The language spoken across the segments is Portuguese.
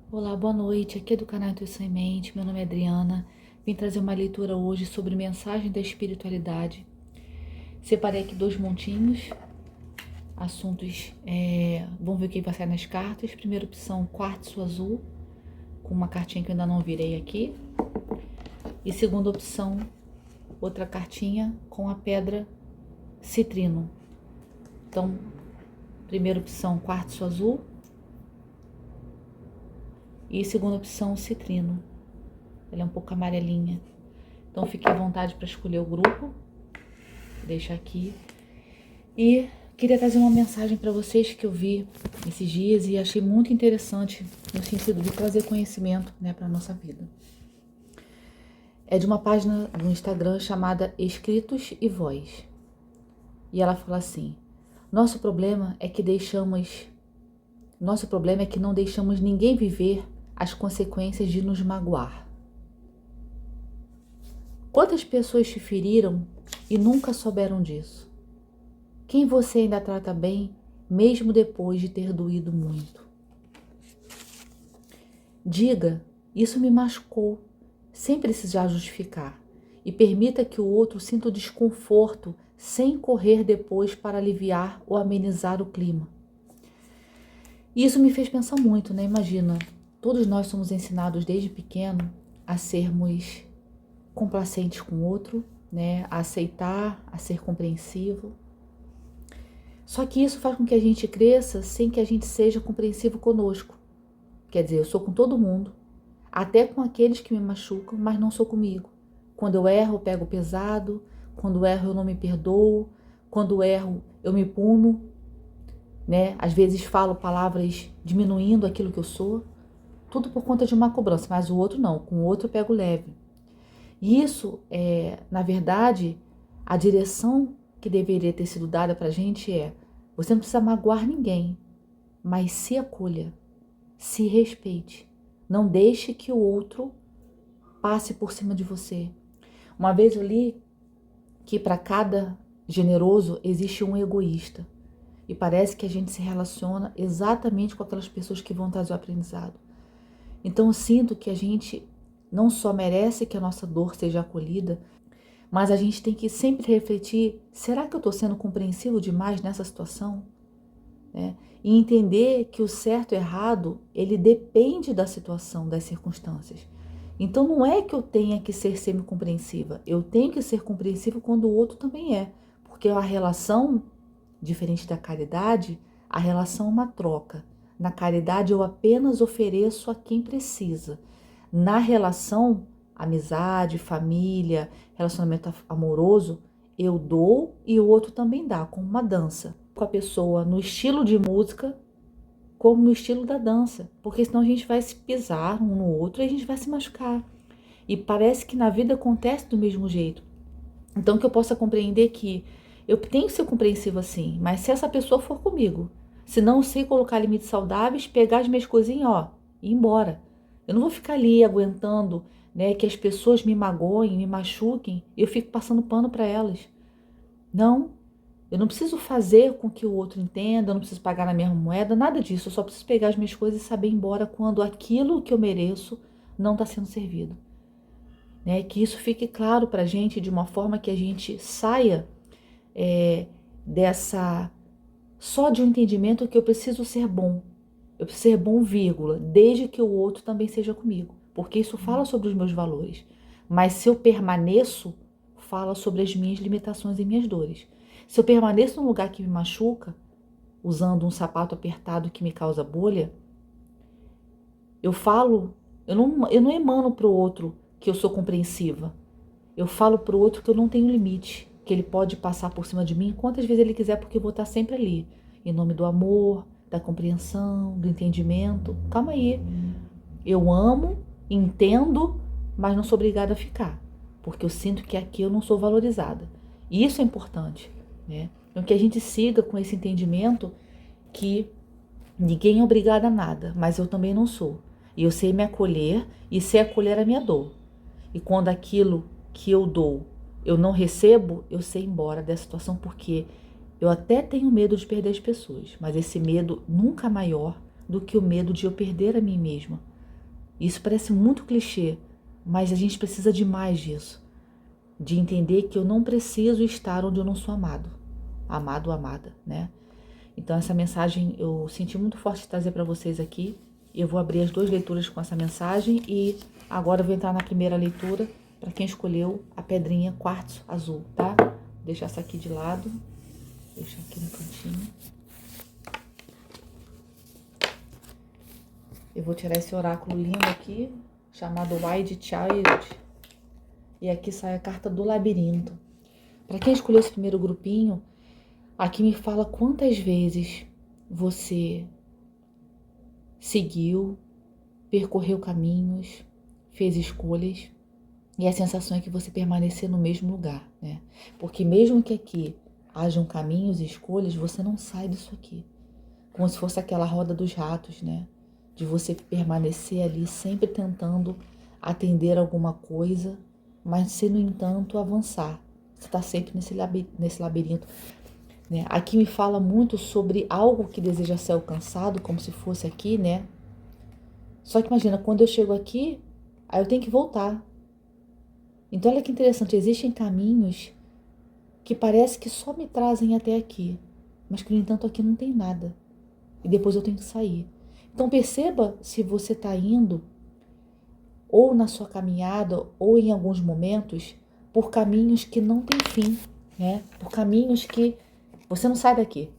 Olá, boa noite. Aqui é do canal Intuição em Mente. Meu nome é Adriana. Vim trazer uma leitura hoje sobre mensagem da espiritualidade. Separei aqui 2 montinhos, assuntos. Vamos ver o que vai sair nas cartas. Primeira opção, quartzo azul, com uma cartinha que eu ainda não virei aqui. E segunda opção, outra cartinha com a pedra citrino. Então, primeira opção, quartzo azul. E segunda opção, citrino. Ela é um pouco amarelinha. Então fique à vontade para escolher o grupo. Deixa aqui. E queria trazer uma mensagem para vocês que eu vi esses dias e achei muito interessante no sentido de trazer conhecimento, né, para nossa vida. É de uma página do Instagram chamada Escritos e Voz. E ela fala assim: Nosso problema é que não deixamos ninguém viver as consequências de nos magoar. Quantas pessoas te feriram e nunca souberam disso? Quem você ainda trata bem, mesmo depois de ter doído muito? Diga, isso me machucou, sem precisar justificar, e permita que o outro sinta o desconforto sem correr depois para aliviar ou amenizar o clima. E isso me fez pensar muito, né? Imagina, todos nós somos ensinados desde pequeno a sermos complacentes com o outro, né? A aceitar, a ser compreensivo. Só que isso faz com que a gente cresça sem que a gente seja compreensivo conosco. Quer dizer, eu sou com todo mundo, até com aqueles que me machucam, mas não sou comigo. Quando eu erro, eu pego pesado. Quando eu erro, eu não me perdoo. Quando eu erro, eu me puno, né? Às vezes falo palavras diminuindo aquilo que eu sou. Tudo por conta de uma cobrança, mas o outro não. Com o outro eu pego leve. E isso, na verdade, a direção que deveria ter sido dada pra gente é: você não precisa magoar ninguém, mas se acolha, se respeite. Não deixe que o outro passe por cima de você. Uma vez eu li que para cada generoso existe um egoísta. E parece que a gente se relaciona exatamente com aquelas pessoas que vão trazer o aprendizado. Então eu sinto que a gente não só merece que a nossa dor seja acolhida, mas a gente tem que sempre refletir: será que eu estou sendo compreensivo demais nessa situação? E entender que o certo e o errado, ele depende da situação, das circunstâncias. Então não é que eu tenha que ser semi-compreensiva, eu tenho que ser compreensiva quando o outro também é. Porque a relação, diferente da caridade, a relação é uma troca. Na caridade eu apenas ofereço a quem precisa. Na relação, amizade, família, relacionamento amoroso, eu dou e o outro também dá, como uma dança. Com a pessoa no estilo de música, como no estilo da dança, porque senão a gente vai se pisar um no outro e a gente vai se machucar. E parece que na vida acontece do mesmo jeito. Então que eu possa compreender que eu tenho que ser compreensiva sim, mas se essa pessoa for comigo, se não eu sei colocar limites saudáveis, pegar as minhas coisinhas, ó, e ir embora. Eu não vou ficar ali aguentando, né, que as pessoas me magoem, me machuquem, e eu fico passando pano para elas. Não, eu não preciso fazer com que o outro entenda, eu não preciso pagar na mesma moeda, nada disso. Eu só preciso pegar as minhas coisas e saber ir embora quando aquilo que eu mereço não está sendo servido. Né? Que isso fique claro para a gente de uma forma que a gente saia dessa só de um entendimento que eu preciso ser bom. Eu preciso ser bom, vírgula, desde que o outro também seja comigo. Porque isso fala sobre os meus valores. Mas se eu permaneço, fala sobre as minhas limitações e minhas dores. Se eu permaneço num lugar que me machuca, usando um sapato apertado que me causa bolha, eu não emano para o outro que eu sou compreensiva. Eu falo para o outro que eu não tenho limite, que ele pode passar por cima de mim quantas vezes ele quiser, porque eu vou estar sempre ali, em nome do amor, da compreensão, do entendimento. Calma aí, eu amo, entendo, mas não sou obrigada a ficar, porque eu sinto que aqui eu não sou valorizada. E isso é importante, né? Então que a gente siga com esse entendimento que ninguém é obrigado a nada, mas eu também não sou. E eu sei me acolher e sei acolher a minha dor. E quando aquilo que eu dou eu não recebo, eu sei ir embora dessa situação, porque eu até tenho medo de perder as pessoas, mas esse medo nunca é maior do que o medo de eu perder a mim mesma. Isso parece muito clichê, mas a gente precisa de mais disso. De entender que eu não preciso estar onde eu não sou amado. Amado ou amada, né? Então essa mensagem eu senti muito forte de trazer para vocês aqui. Eu vou abrir as 2 leituras com essa mensagem e agora eu vou entrar na primeira leitura para quem escolheu a pedrinha quartzo azul, tá? Vou deixar essa aqui de lado. Deixa aqui no cantinho. Eu vou tirar esse oráculo lindo aqui, chamado White Child. E aqui sai a carta do labirinto. Para quem escolheu esse primeiro grupinho, aqui me fala quantas vezes você seguiu, percorreu caminhos, fez escolhas, e a sensação é que você permanecer no mesmo lugar, né? Porque mesmo que aqui hajam caminhos e escolhas, você não sai disso aqui. Como se fosse aquela roda dos ratos, né? De você permanecer ali sempre tentando atender alguma coisa, mas se, no entanto, avançar. Você está sempre nesse labirinto. Né? Aqui me fala muito sobre algo que deseja ser alcançado, como se fosse aqui, né? Só que imagina, quando eu chego aqui, aí eu tenho que voltar. Então olha que interessante, existem caminhos que parece que só me trazem até aqui, mas que, no entanto, aqui não tem nada. E depois eu tenho que sair. Então perceba se você está indo, ou na sua caminhada, ou em alguns momentos, por caminhos que não têm fim, né? Por caminhos que você não sai daqui.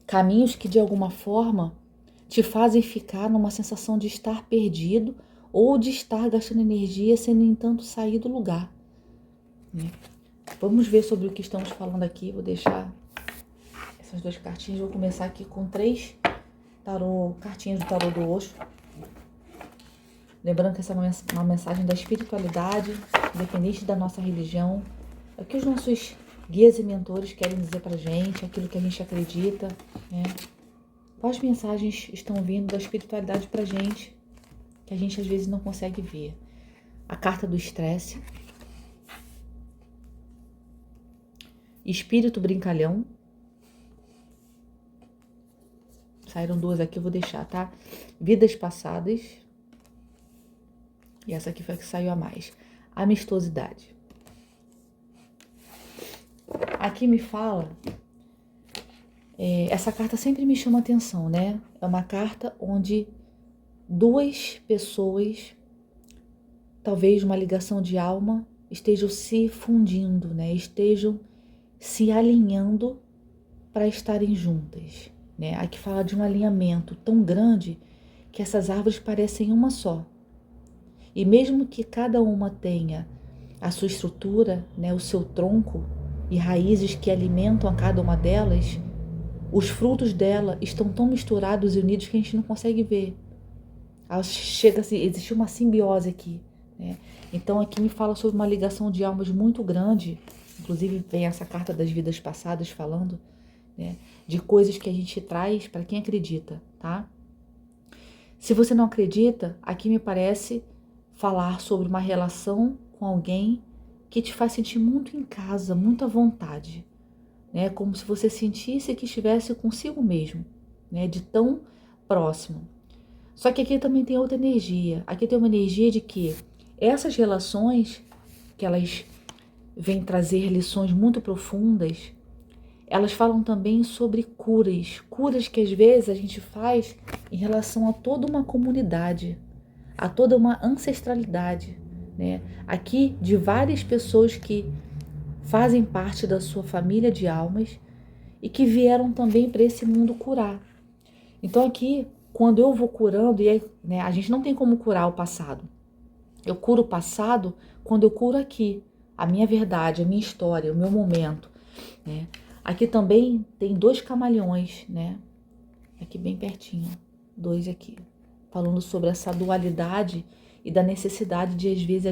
Caminhos que, de alguma forma, te fazem ficar numa sensação de estar perdido ou de estar gastando energia sem, no entanto, sair do lugar. Né? Vamos ver sobre o que estamos falando aqui. Vou deixar essas 2 cartinhas. Vou começar aqui com 3 cartinhas do tarô do Osho. Lembrando que essa é uma mensagem da espiritualidade, independente da nossa religião. É o que os nossos guias e mentores querem dizer pra gente, aquilo que a gente acredita, né? Quais mensagens estão vindo da espiritualidade pra gente, que a gente às vezes não consegue ver? A carta do estresse. Espírito brincalhão. Saíram 2 aqui, eu vou deixar, tá? Vidas passadas. E essa aqui foi a que saiu a mais. Amistosidade. Aqui me fala... essa carta sempre me chama atenção, né? É uma carta onde 2 pessoas, talvez uma ligação de alma, estejam se fundindo, né? Estejam se alinhando para estarem juntas, né? Aqui fala de um alinhamento tão grande que essas árvores parecem uma só. E mesmo que cada uma tenha a sua estrutura, né, o seu tronco e raízes que alimentam a cada uma delas, os frutos dela estão tão misturados e unidos que a gente não consegue ver. Chega assim, existe uma simbiose aqui, né? Então aqui me fala sobre uma ligação de almas muito grande. Inclusive vem essa carta das vidas passadas falando, né, de coisas que a gente traz para quem acredita, tá? Se você não acredita, aqui me parece falar sobre uma relação com alguém que te faz sentir muito em casa, muito à vontade, né? Como se você sentisse que estivesse consigo mesmo, né? De tão próximo. Só que aqui também tem outra energia. Aqui tem uma energia de que essas relações, que elas vêm trazer lições muito profundas, elas falam também sobre curas. Curas que às vezes a gente faz em relação a toda uma comunidade, a toda uma ancestralidade, né? Aqui de várias pessoas que fazem parte da sua família de almas e que vieram também para esse mundo curar. Então aqui, quando eu vou curando, e aí, né, a gente não tem como curar o passado. Eu curo o passado quando eu curo aqui, a minha verdade, a minha história, o meu momento, né? Aqui também tem 2 camaleões, né? Aqui bem pertinho, 2 aqui. Falando sobre essa dualidade e da necessidade de, às vezes, a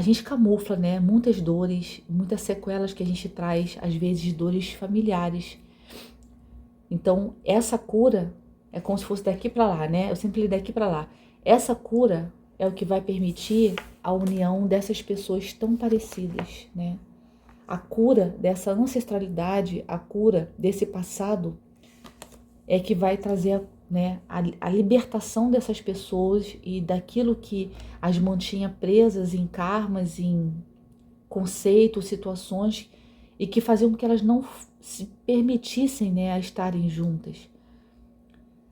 gente camufla, né? Muitas dores, muitas sequelas que a gente traz, às vezes, dores familiares. Então, essa cura é como se fosse daqui para lá, né? Eu sempre li daqui para lá. Essa cura é o que vai permitir a união dessas pessoas tão parecidas, né? A cura dessa ancestralidade, a cura desse passado é que vai trazer né, a libertação dessas pessoas e daquilo que as mantinha presas em karmas, em conceitos, situações e que faziam com que elas não se permitissem, né, a estarem juntas.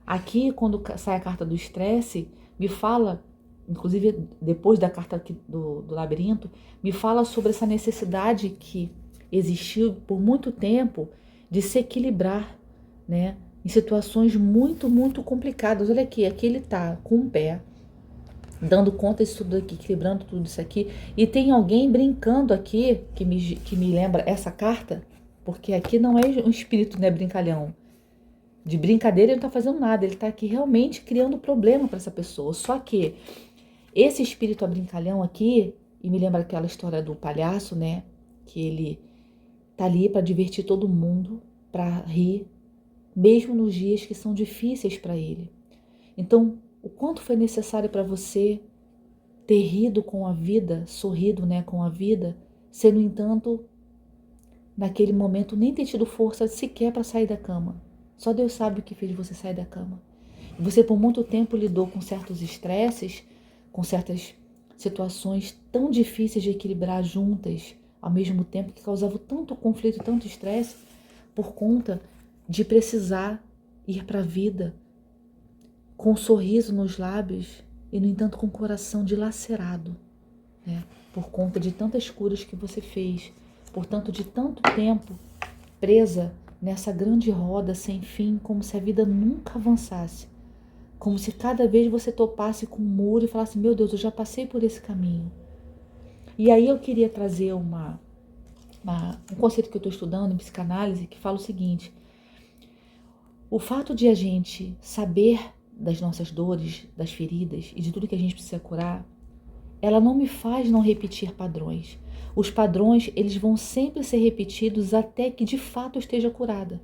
Aqui, quando sai a carta do estresse, me fala, inclusive depois da carta aqui do labirinto, me fala sobre essa necessidade que existiu por muito tempo de se equilibrar, né? Em situações muito, muito complicadas. Olha aqui ele tá com um pé, dando conta disso tudo aqui, equilibrando tudo isso aqui. E tem alguém brincando aqui, que me lembra essa carta, porque aqui não é um espírito, né, brincalhão. De brincadeira ele não tá fazendo nada, ele tá aqui realmente criando problema para essa pessoa. Só que esse espírito brincalhão aqui, e me lembra aquela história do palhaço, né, que ele tá ali para divertir todo mundo, para rir, mesmo nos dias que são difíceis para ele. Então, o quanto foi necessário para você ter rido com a vida, sorrido, né, com a vida, se, no entanto, naquele momento nem ter tido força sequer para sair da cama. Só Deus sabe o que fez você sair da cama. Você por muito tempo lidou com certos estresses, com certas situações tão difíceis de equilibrar juntas, ao mesmo tempo, que causavam tanto conflito, tanto estresse, por conta de precisar ir para a vida com um sorriso nos lábios e, no entanto, com o coração dilacerado, né? Por conta de tantas curas que você fez, portanto, de tanto tempo presa nessa grande roda sem fim, como se a vida nunca avançasse. Como se cada vez você topasse com um muro e falasse, meu Deus, eu já passei por esse caminho. E aí eu queria trazer um conceito que eu estou estudando em psicanálise, que fala o seguinte: o fato de a gente saber das nossas dores, das feridas e de tudo que a gente precisa curar, ela não me faz não repetir padrões. Os padrões, eles vão sempre ser repetidos até que de fato eu esteja curada.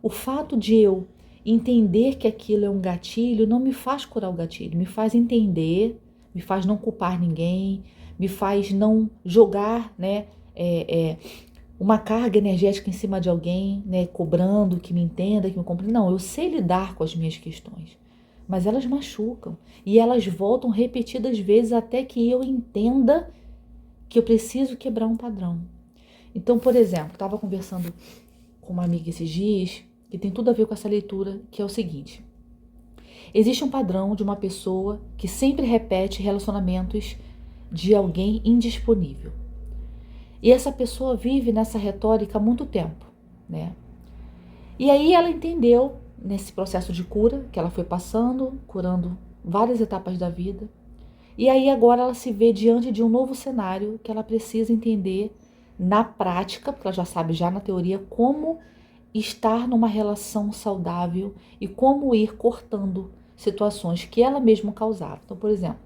O fato de eu entender que aquilo é um gatilho não me faz curar o gatilho, me faz entender, me faz não culpar ninguém, me faz não jogar, né, uma carga energética em cima de alguém, né, cobrando que me entenda, que me compreenda. Não, eu sei lidar com as minhas questões, mas elas machucam e elas voltam repetidas vezes até que eu entenda que eu preciso quebrar um padrão. Então, por exemplo, estava conversando com uma amiga esses dias, que tem tudo a ver com essa leitura, que é o seguinte: existe um padrão de uma pessoa que sempre repete relacionamentos de alguém indisponível. E essa pessoa vive nessa retórica há muito tempo, né? E aí ela entendeu, nesse processo de cura, que ela foi passando, curando várias etapas da vida, e aí agora ela se vê diante de um novo cenário que ela precisa entender na prática, porque ela já sabe já na teoria como estar numa relação saudável e como ir cortando situações que ela mesma causava. Então, por exemplo,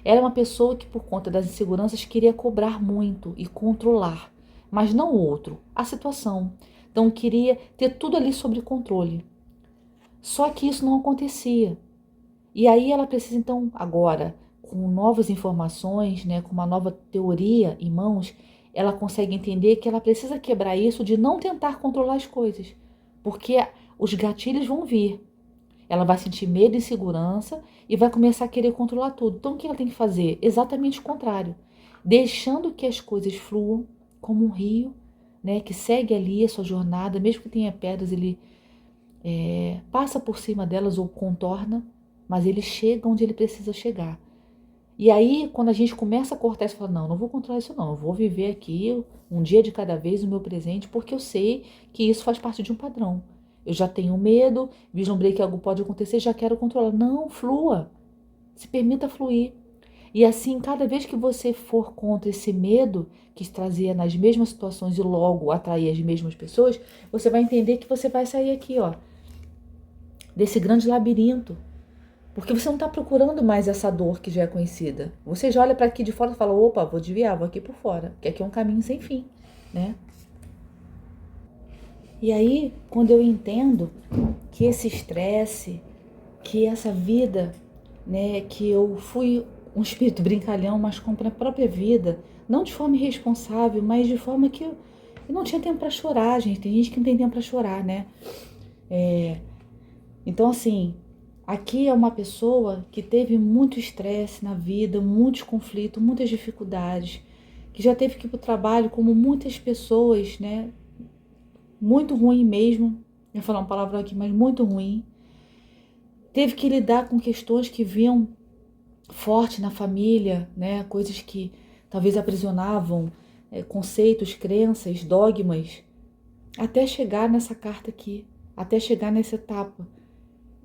ela é uma pessoa que, por conta das inseguranças, queria cobrar muito e controlar, mas não o outro, a situação. Então, queria ter tudo ali sob controle. Só que isso não acontecia. E aí ela precisa, então, agora, com novas informações, né, com uma nova teoria em mãos, ela consegue entender que ela precisa quebrar isso de não tentar controlar as coisas, porque os gatilhos vão vir. Ela vai sentir medo e insegurança e vai começar a querer controlar tudo. Então, o que ela tem que fazer? Exatamente o contrário. Deixando que as coisas fluam como um rio, né, que segue ali a sua jornada, mesmo que tenha pedras, ele passa por cima delas ou contorna, mas ele chega onde ele precisa chegar. E aí, quando a gente começa a cortar isso, fala, não vou controlar isso não, eu vou viver aqui um dia de cada vez o meu presente, porque eu sei que isso faz parte de um padrão. Eu já tenho medo, vislumbrei que algo pode acontecer, já quero controlar. Não, flua, se permita fluir. E assim, cada vez que você for contra esse medo que trazia nas mesmas situações e logo atrair as mesmas pessoas, você vai entender que você vai sair aqui, ó, desse grande labirinto. Porque você não está procurando mais essa dor que já é conhecida. Você já olha para aqui de fora e fala, opa, vou desviar, vou aqui por fora. Porque aqui é um caminho sem fim, né? E aí, quando eu entendo que esse estresse, que essa vida, né, que eu fui um espírito brincalhão, mas com a própria vida, não de forma irresponsável, mas de forma que eu não tinha tempo para chorar, gente. Tem gente que não tem tempo para chorar, né? Então, assim, Aqui é uma pessoa que teve muito estresse na vida, muitos conflitos, muitas dificuldades, que já teve que ir para o trabalho como muitas pessoas, né? Muito ruim mesmo, ia falar uma palavra aqui, mas muito ruim. Teve que lidar com questões que vinham forte na família, né? Coisas que talvez aprisionavam, conceitos, crenças, dogmas, até chegar nessa carta aqui, até chegar nessa etapa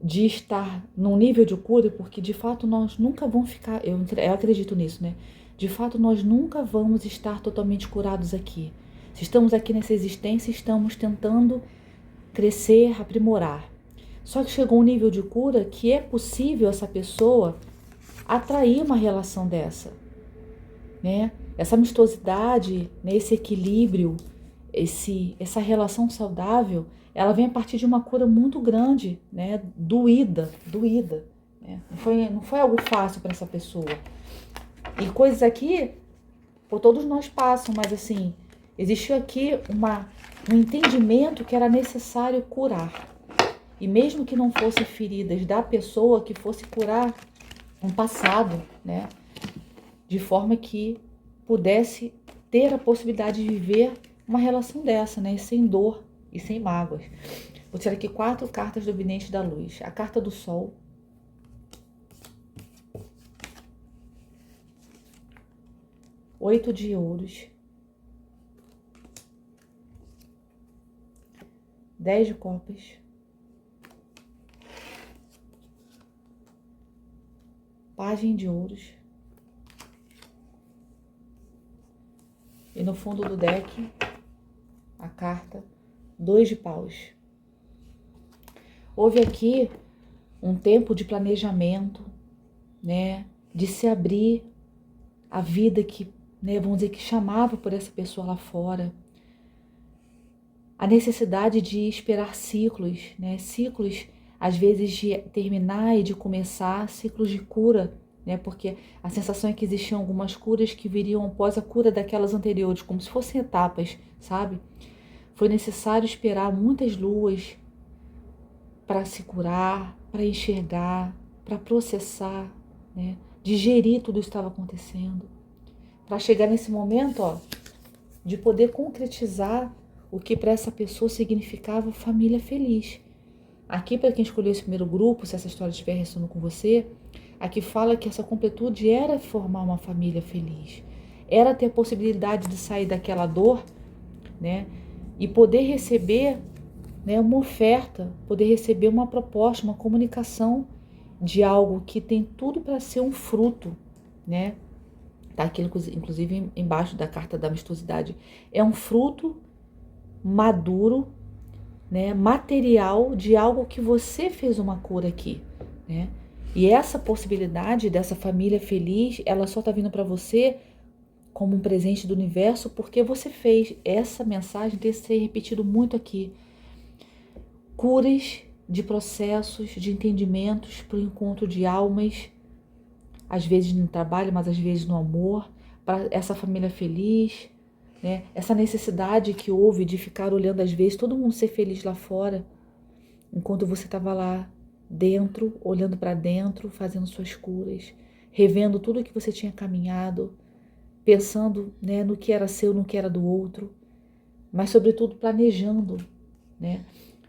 de estar num nível de cura, porque de fato nós nunca vamos ficar, eu acredito nisso, né? De fato nós nunca vamos estar totalmente curados aqui. Se estamos aqui nessa existência, estamos tentando crescer, aprimorar. Só que chegou um nível de cura que é possível essa pessoa atrair uma relação dessa, né? Essa amistosidade, né? Esse equilíbrio, essa relação saudável, ela vem a partir de uma cura muito grande, né? Doída, né? Não foi algo fácil para essa pessoa. E coisas aqui, por todos nós passam, mas assim, existiu aqui um entendimento que era necessário curar. E mesmo que não fosse feridas da pessoa, que fosse curar um passado, né? De forma que pudesse ter a possibilidade de viver uma relação dessa, né? Sem dor e sem mágoas. Vou tirar aqui 4 cartas do Vidente da Luz. A carta do Sol. Oito de Ouros. 10 de Copas. Pajem de Ouros. E no fundo do deck, a carta 2 de Paus. Houve aqui um tempo de planejamento, né? De se abrir a vida que, né, vamos dizer, que chamava por essa pessoa lá fora. A necessidade de esperar ciclos, né? Ciclos, às vezes, de terminar e de começar, ciclos de cura, né? Porque a sensação é que existiam algumas curas que viriam após a cura daquelas anteriores, como se fossem etapas, sabe? Foi necessário esperar muitas luas para se curar, para enxergar, para processar, né? Digerir tudo o que estava acontecendo, para chegar nesse momento, ó, de poder concretizar o que para essa pessoa significava família feliz. Aqui, para quem escolheu esse primeiro grupo, se essa história estiver ressonando com você, aqui fala que essa completude era formar uma família feliz, era ter a possibilidade de sair daquela dor, né, e poder receber, né, uma oferta, poder receber uma proposta, uma comunicação de algo que tem tudo para ser um fruto, né? Tá aqui, inclusive, embaixo da carta da amistosidade. É um fruto maduro, né, material de algo que você fez uma cura aqui, né? E essa possibilidade dessa família feliz, ela só tá vindo para você como um presente do universo porque você fez. Essa mensagem tem que ser repetido muito aqui. Curas de processos, de entendimentos para o encontro de almas, às vezes no trabalho, mas às vezes no amor, para essa família feliz, né? Essa necessidade que houve de ficar olhando às vezes todo mundo ser feliz lá fora, enquanto você estava lá dentro, olhando para dentro, fazendo suas curas, revendo tudo que você tinha caminhado, pensando, né, no que era seu, no que era do outro, mas sobretudo planejando, né?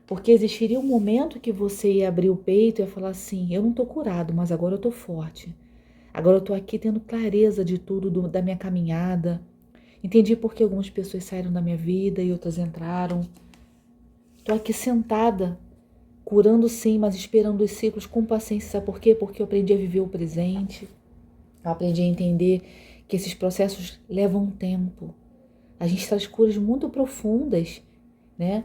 Porque existiria um momento que você ia abrir o peito e ia falar assim, eu não estou curado, mas agora eu estou forte. Agora eu estou aqui tendo clareza de tudo, da minha caminhada. Entendi por que algumas pessoas saíram da minha vida e outras entraram. Estou aqui sentada, curando sim, mas esperando os ciclos com paciência. Sabe por quê? Porque eu aprendi a viver o presente. Eu aprendi a entender que esses processos levam tempo. A gente traz curas muito profundas, né?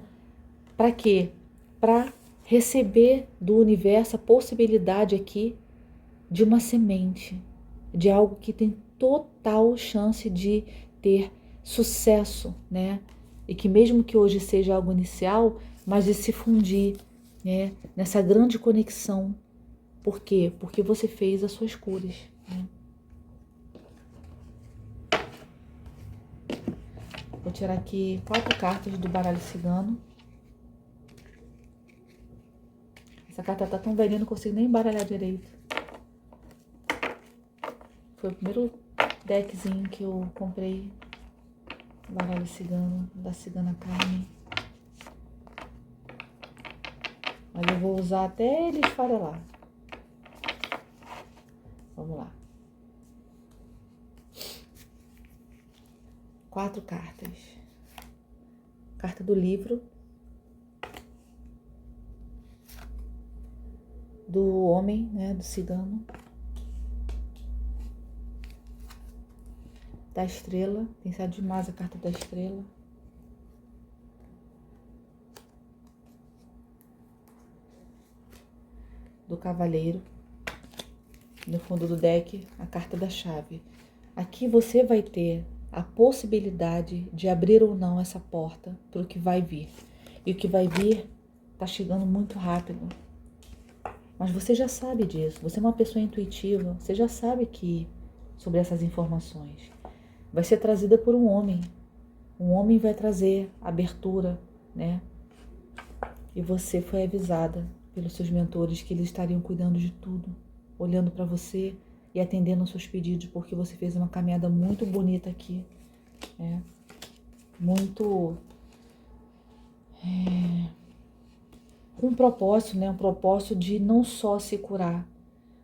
Para quê? Para receber do universo a possibilidade aqui de uma semente, de algo que tem total chance de ter sucesso, né? E que mesmo que hoje seja algo inicial, mas de se fundir, né? Nessa grande conexão. Por quê? Porque você fez as suas curas, né? Vou tirar aqui 4 cartas do baralho cigano. Essa carta tá tão velhinha, não consigo nem embaralhar direito. Foi o primeiro deckzinho que eu comprei. Baralho cigano, da Cigana Carmen. Mas eu vou usar até ele esfarelar. Vamos lá. 4 cartas. Carta do livro. Do homem, né? Do cigano. Da estrela. Tem sido demais a carta da estrela. Do cavaleiro. No fundo do deck, a carta da chave. Aqui você vai ter a possibilidade de abrir ou não essa porta para o que vai vir. E o que vai vir tá chegando muito rápido. Mas você já sabe disso. Você é uma pessoa intuitiva. Você já sabe que sobre essas informações. Vai ser trazida por um homem. Um homem vai trazer abertura, né? E você foi avisada pelos seus mentores que eles estariam cuidando de tudo, olhando para você e atendendo aos seus pedidos, porque você fez uma caminhada muito bonita aqui, né? Muito com um propósito, né? Um propósito de não só se curar,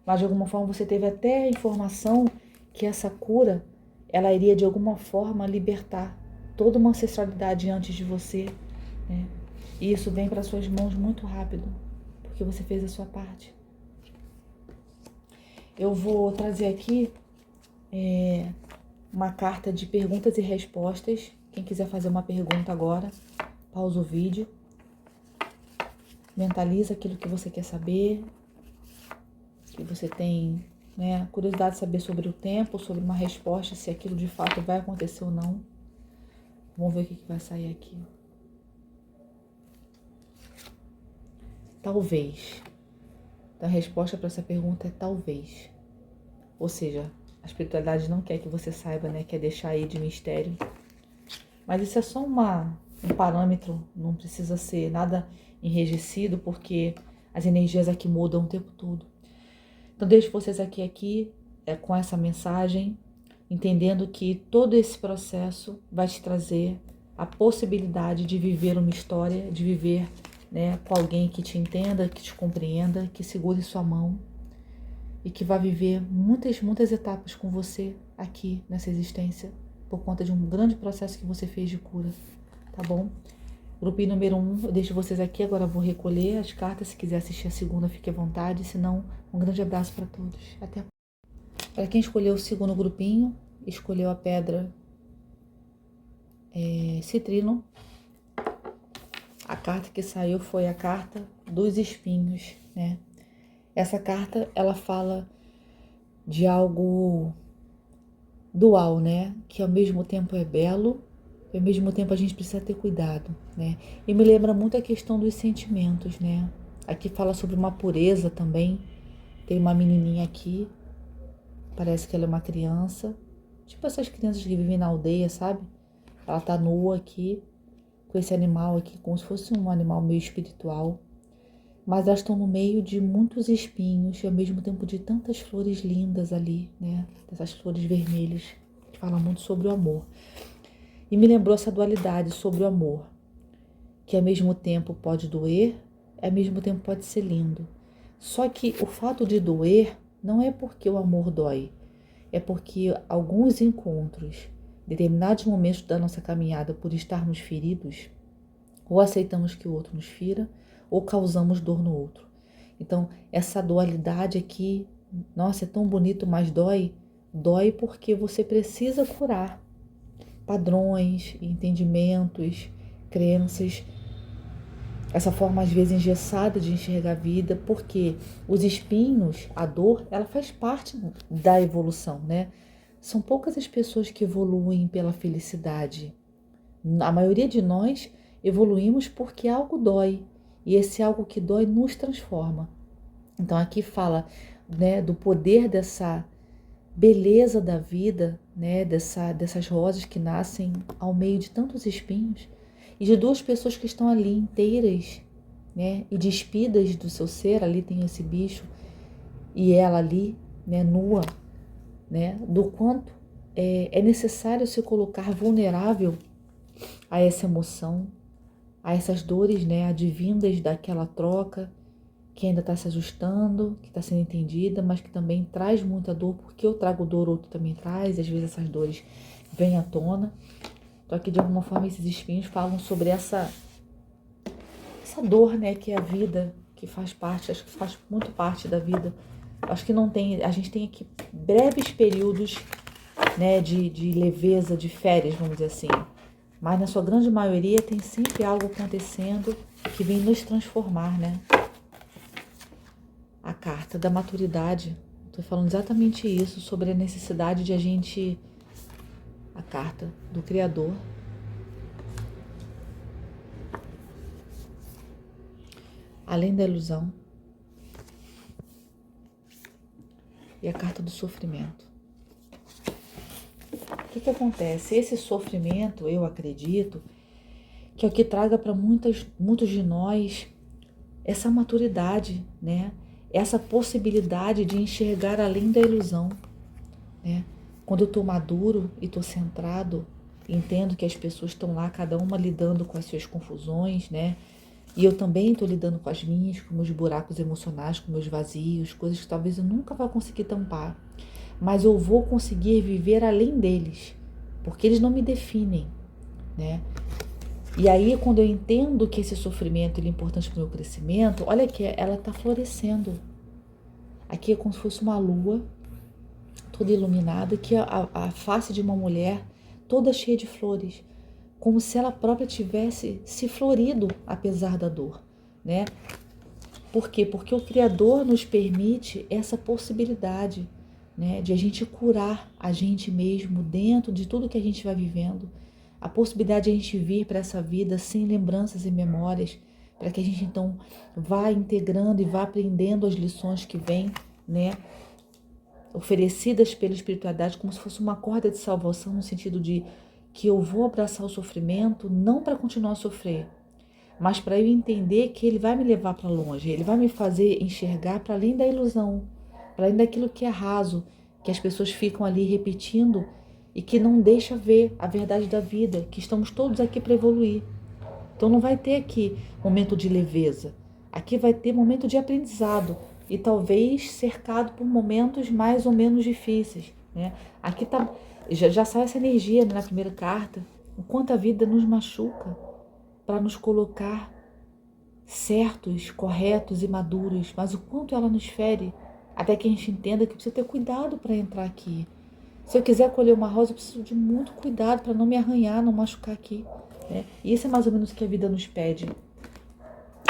mas de alguma forma você teve até a informação que essa cura, ela iria de alguma forma libertar toda uma ancestralidade antes de você, né? E isso vem para suas mãos muito rápido, porque você fez a sua parte. Eu vou trazer aqui uma carta de perguntas e respostas. Quem quiser fazer uma pergunta agora, pausa o vídeo. Mentaliza aquilo que você quer saber, que você tem, né, curiosidade de saber sobre o tempo, sobre uma resposta, se aquilo de fato vai acontecer ou não. Vamos ver o que vai sair aqui. Talvez. Então, a resposta para essa pergunta é talvez. Ou seja, a espiritualidade não quer que você saiba, né? Quer deixar aí de mistério. Mas isso é só um parâmetro, não precisa ser nada enrijecido, porque as energias aqui mudam o tempo todo. Então, deixo vocês aqui com essa mensagem, entendendo que todo esse processo vai te trazer a possibilidade de viver uma história, de viver, né, com alguém que te entenda, que te compreenda, que segure sua mão e que vai viver muitas etapas com você aqui nessa existência por conta de um grande processo que você fez de cura, tá bom? Grupinho número 1, eu deixo vocês aqui, agora eu vou recolher as cartas, se quiser assistir a segunda, fique à vontade, se não, um grande abraço para todos. Até. Para quem escolheu o segundo grupinho, escolheu a pedra citrino. A carta que saiu foi a carta dos espinhos, né? Essa carta, ela fala de algo dual, né? Que ao mesmo tempo é belo, e ao mesmo tempo a gente precisa ter cuidado, né? E me lembra muito a questão dos sentimentos, né? Aqui fala sobre uma pureza também. Tem uma menininha aqui, parece que ela é uma criança, tipo essas crianças que vivem na aldeia, sabe? Ela tá nua aqui, com esse animal aqui, como se fosse um animal meio espiritual. Mas elas estão no meio de muitos espinhos e ao mesmo tempo de tantas flores lindas ali, né? Essas flores vermelhas, que falam muito sobre o amor. E me lembrou essa dualidade sobre o amor, que ao mesmo tempo pode doer, ao mesmo tempo pode ser lindo. Só que o fato de doer não é porque o amor dói, é porque alguns encontros, determinados momentos da nossa caminhada, por estarmos feridos, ou aceitamos que o outro nos fira, ou causamos dor no outro. Então, essa dualidade aqui, nossa, é tão bonito, mas dói. Dói porque você precisa curar padrões, entendimentos, crenças, essa forma às vezes engessada de enxergar a vida, porque os espinhos, a dor, ela faz parte da evolução, né? São poucas as pessoas que evoluem pela felicidade. A maioria de nós evoluímos porque algo dói, e esse algo que dói nos transforma. Então aqui fala, né, do poder dessa beleza da vida, né, dessas rosas que nascem ao meio de tantos espinhos, e de duas pessoas que estão ali inteiras, né, e despidas do seu ser, ali tem esse bicho e ela ali, né, nua, né, do quanto é necessário se colocar vulnerável a essa emoção, a essas dores, né, advindas daquela troca que ainda está se ajustando, que está sendo entendida, mas que também traz muita dor, porque eu trago dor, outro também traz, e às vezes essas dores vêm à tona. Então aqui de alguma forma esses espinhos falam sobre essa dor, né, que é a vida, que faz parte, acho que faz muito parte da vida. Acho que não tem, a gente tem aqui breves períodos, né, de leveza, de férias, vamos dizer assim. Mas na sua grande maioria tem sempre algo acontecendo que vem nos transformar, né? A carta da maturidade. Estou falando exatamente isso, sobre a necessidade de a gente... A carta do Criador. Além da ilusão. E a carta do sofrimento. O que acontece? Esse sofrimento, eu acredito, que é o que traga para muitos de nós essa maturidade, né? Essa possibilidade de enxergar além da ilusão, né? Quando eu estou maduro e estou centrado, entendo que as pessoas estão lá, cada uma lidando com as suas confusões, né? E eu também estou lidando com as minhas, com meus buracos emocionais, com meus vazios, coisas que talvez eu nunca vá conseguir tampar. Mas eu vou conseguir viver além deles, porque eles não me definem, né? E aí, quando eu entendo que esse sofrimento é importante para o meu crescimento, olha aqui, ela está florescendo. Aqui é como se fosse uma lua, toda iluminada, que a face de uma mulher toda cheia de flores, como se ela própria tivesse se florido apesar da dor, né? Por quê? Porque o Criador nos permite essa possibilidade, né, de a gente curar a gente mesmo dentro de tudo que a gente vai vivendo, a possibilidade de a gente vir para essa vida sem lembranças e memórias, para que a gente então vá integrando e vá aprendendo as lições que vêm, né, oferecidas pela espiritualidade, como se fosse uma corda de salvação, no sentido de que eu vou abraçar o sofrimento não para continuar a sofrer, mas para eu entender que ele vai me levar para longe, ele vai me fazer enxergar para além da ilusão, para além daquilo que é raso, que as pessoas ficam ali repetindo e que não deixa ver a verdade da vida, que estamos todos aqui para evoluir. Então não vai ter aqui momento de leveza, aqui vai ter momento de aprendizado e talvez cercado por momentos mais ou menos difíceis, né? Aqui tá, já sai essa energia, né, na primeira carta, o quanto a vida nos machuca, para nos colocar certos, corretos e maduros, mas o quanto ela nos fere, até que a gente entenda que precisa ter cuidado para entrar aqui. Se eu quiser colher uma rosa, eu preciso de muito cuidado para não me arranhar, não machucar aqui, né? E isso é mais ou menos o que a vida nos pede.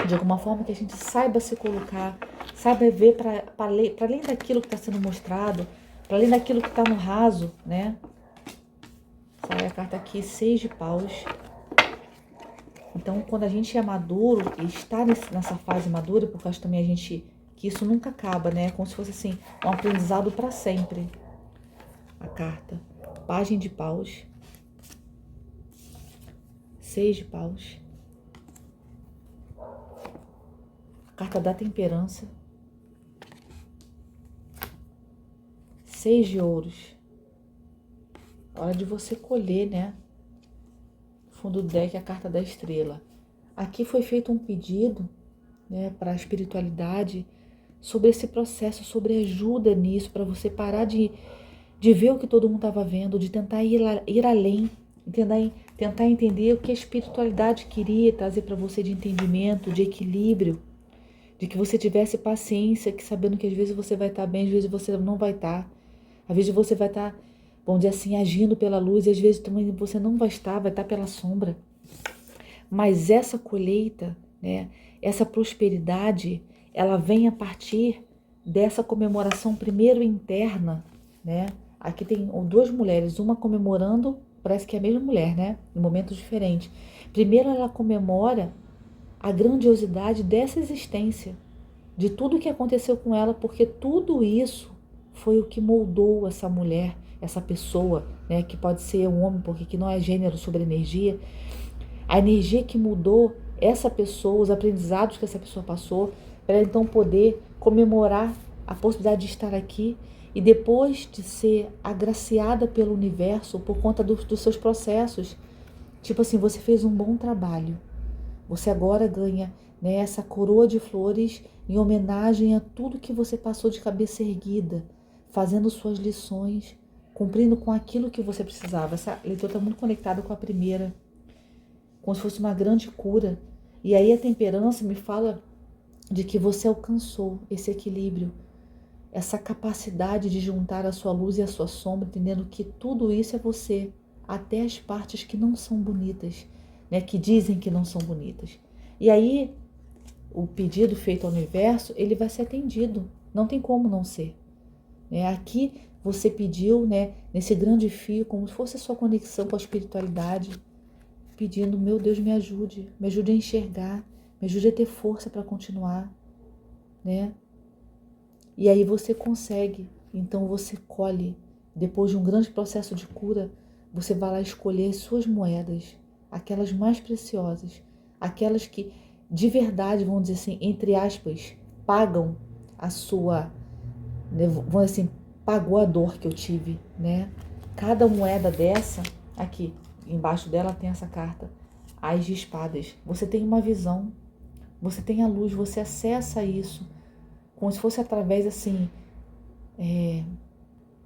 De alguma forma que a gente saiba se colocar, saiba ver para além daquilo que está sendo mostrado, para além daquilo que está no raso, né? Sai a carta aqui, 6 de paus. Então, quando a gente é maduro e está nessa fase madura, porque eu acho também que isso nunca acaba, né? É como se fosse assim, um aprendizado para sempre. A carta, Pagem de paus, 6 de paus, a carta da temperança, 6 de ouros. Hora de você colher, né? Fundo do deck, a carta da estrela. Aqui foi feito um pedido, né, para a espiritualidade sobre esse processo, sobre ajuda nisso, para você parar de ver o que todo mundo estava vendo, de tentar ir além, tentar entender o que a espiritualidade queria trazer para você de entendimento, de equilíbrio, de que você tivesse paciência, que sabendo que às vezes você vai estar bem, às vezes você não vai estar, às vezes você vai estar, vamos dizer assim, agindo pela luz, e às vezes também você não vai estar pela sombra. Mas essa colheita, né, essa prosperidade, ela vem a partir dessa comemoração primeiro interna, né? Aqui tem 2 mulheres, uma comemorando, parece que é a mesma mulher, né? Em momentos diferentes. Primeiro ela comemora a grandiosidade dessa existência, de tudo que aconteceu com ela, porque tudo isso foi o que moldou essa mulher, essa pessoa, né? Que pode ser um homem, porque que não é gênero sobre energia. A energia que mudou essa pessoa, os aprendizados que essa pessoa passou, para ela então poder comemorar a possibilidade de estar aqui e depois de ser agraciada pelo universo por conta dos seus processos. Tipo assim, você fez um bom trabalho. Você agora ganha, né, essa coroa de flores em homenagem a tudo que você passou de cabeça erguida, fazendo suas lições, cumprindo com aquilo que você precisava. Essa leitura está muito conectada com a primeira, como se fosse uma grande cura. E aí a temperança me fala de que você alcançou esse equilíbrio, essa capacidade de juntar a sua luz e a sua sombra, entendendo que tudo isso é você, até as partes que não são bonitas, né, que dizem que não são bonitas. E aí o pedido feito ao universo, ele vai ser atendido, não tem como não ser. Aqui você pediu, né, nesse grande fio, como se fosse a sua conexão com a espiritualidade, pedindo, meu Deus, me ajude a enxergar, me ajude a ter força para continuar, né? E aí você consegue, então você colhe, depois de um grande processo de cura, você vai lá escolher as suas moedas, aquelas mais preciosas, aquelas que de verdade, vamos dizer assim, entre aspas, pagam a sua, vamos dizer assim, pagou a dor que eu tive, né? Cada moeda dessa, aqui, embaixo dela tem essa carta, As de Espadas. Você tem uma visão, você tem a luz, você acessa isso, como se fosse através, assim,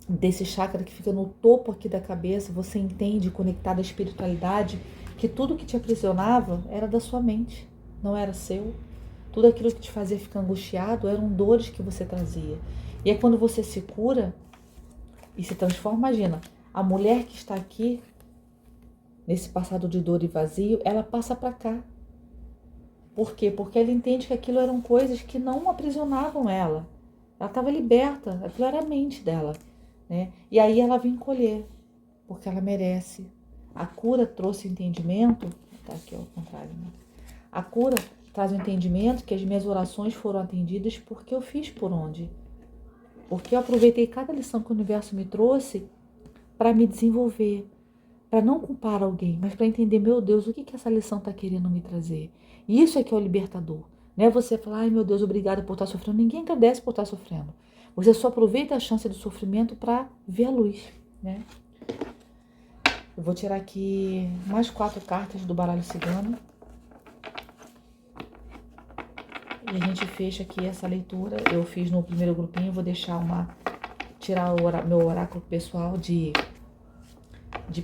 desse chakra que fica no topo aqui da cabeça, você entende, conectado à espiritualidade, que tudo que te aprisionava era da sua mente, não era seu. Tudo aquilo que te fazia ficar angustiado eram dores que você trazia. E é quando você se cura e se transforma, imagina, a mulher que está aqui, nesse passado de dor e vazio, ela passa para cá. Por quê? Porque ela entende que aquilo eram coisas que não aprisionavam ela. Ela estava liberta, aquilo era a mente dela, né? E aí ela vem colher, porque ela merece. A cura trouxe entendimento, tá aqui ao contrário, né? A cura traz o entendimento que as minhas orações foram atendidas porque eu fiz por onde. Porque eu aproveitei cada lição que o universo me trouxe para me desenvolver, para não culpar alguém, mas para entender, meu Deus, o que essa lição está querendo me trazer. E isso é que é o libertador. Não é você falar, ai meu Deus, obrigada por estar sofrendo. Ninguém agradece por estar sofrendo. Você só aproveita a chance do sofrimento para ver a luz, né? Eu vou tirar aqui mais 4 cartas do baralho cigano. E a gente fecha aqui essa leitura. Eu fiz no primeiro grupinho, vou deixar tirar meu oráculo pessoal de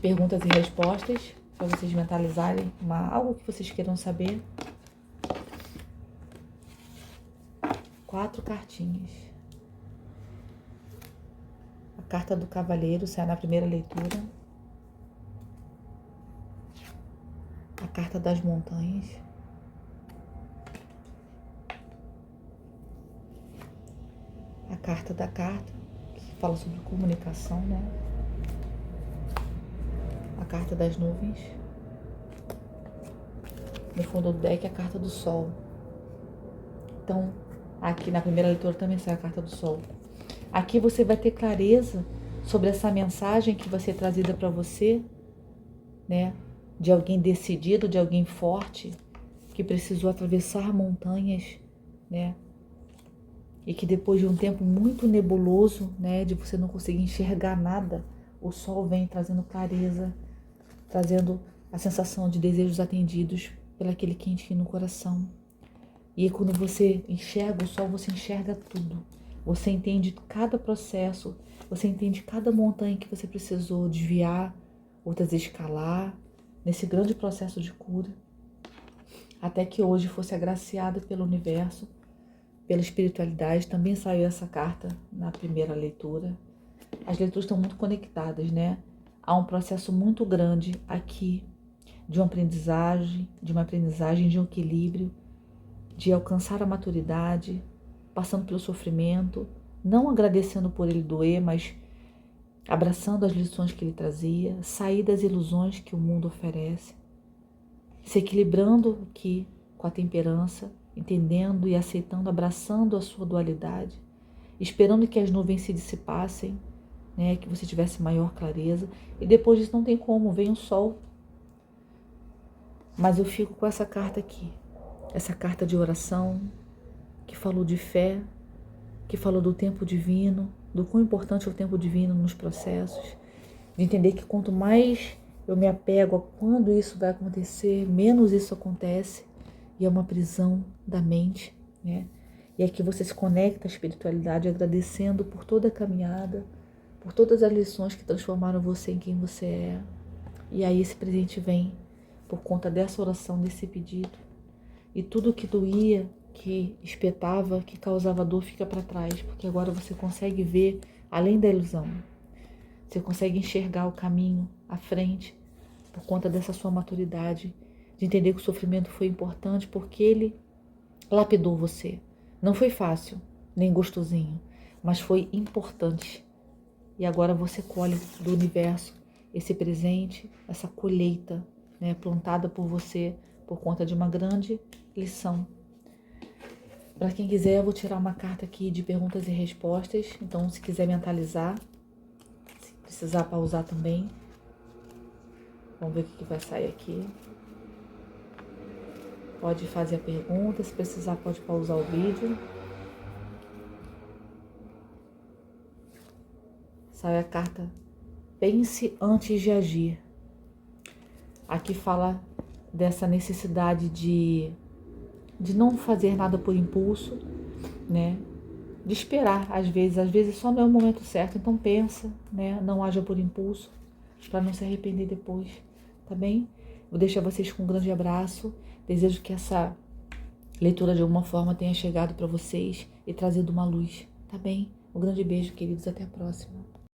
perguntas e respostas, para vocês mentalizarem algo que vocês queiram saber. 4 cartinhas. A carta do cavaleiro sai na primeira leitura. A carta das montanhas. A carta da carta, que fala sobre comunicação, né? A carta das nuvens. No fundo do deck, a carta do sol. Então, aqui na primeira leitura também sai a carta do sol. Aqui você vai ter clareza sobre essa mensagem que vai ser trazida para você, né? De alguém decidido, de alguém forte, que precisou atravessar montanhas, né? E que depois de um tempo muito nebuloso, né, de você não conseguir enxergar nada, o sol vem trazendo clareza, trazendo a sensação de desejos atendidos pelo aquele quentinho no coração. E quando você enxerga o sol, você enxerga tudo. Você entende cada processo, você entende cada montanha que você precisou desviar, outras escalar, nesse grande processo de cura. Até que hoje fosse agraciada pelo universo, pela espiritualidade. Também saiu essa carta na primeira leitura. As leituras estão muito conectadas, né? Há um processo muito grande aqui de uma aprendizagem, de um equilíbrio, de alcançar a maturidade, passando pelo sofrimento, não agradecendo por ele doer, mas abraçando as lições que ele trazia, sair das ilusões que o mundo oferece, se equilibrando aqui com a temperança, entendendo e aceitando, abraçando a sua dualidade, esperando que as nuvens se dissipassem, né, que você tivesse maior clareza, e depois disso não tem como, vem o sol. Mas eu fico com essa carta aqui, essa carta de oração, que falou de fé, que falou do tempo divino, do quão importante é o tempo divino nos processos, de entender que quanto mais eu me apego a quando isso vai acontecer, menos isso acontece, e é uma prisão da mente, né? E aqui você se conecta à espiritualidade agradecendo por toda a caminhada, por todas as lições que transformaram você em quem você é. E aí esse presente vem por conta dessa oração, desse pedido. E tudo que doía, que espetava, que causava dor fica para trás, porque agora você consegue ver além da ilusão. Você consegue enxergar o caminho à frente por conta dessa sua maturidade, de entender que o sofrimento foi importante porque ele lapidou você. Não foi fácil, nem gostosinho, mas foi importante. E agora você colhe do universo esse presente, essa colheita, né, plantada por você por conta de uma grande lição. Para quem quiser, eu vou tirar uma carta aqui de perguntas e respostas. Então, se quiser mentalizar, se precisar pausar também. Vamos ver o que vai sair aqui. Pode fazer a pergunta, se precisar pode pausar o vídeo. Sai a carta Pense antes de agir. Aqui fala dessa necessidade de não fazer nada por impulso, né? De esperar, às vezes só não é o momento certo, então pensa, né? Não haja por impulso, para não se arrepender depois, tá bem? Vou deixar vocês com um grande abraço, desejo que essa leitura de alguma forma tenha chegado para vocês e trazido uma luz, tá bem? Um grande beijo, queridos, até a próxima.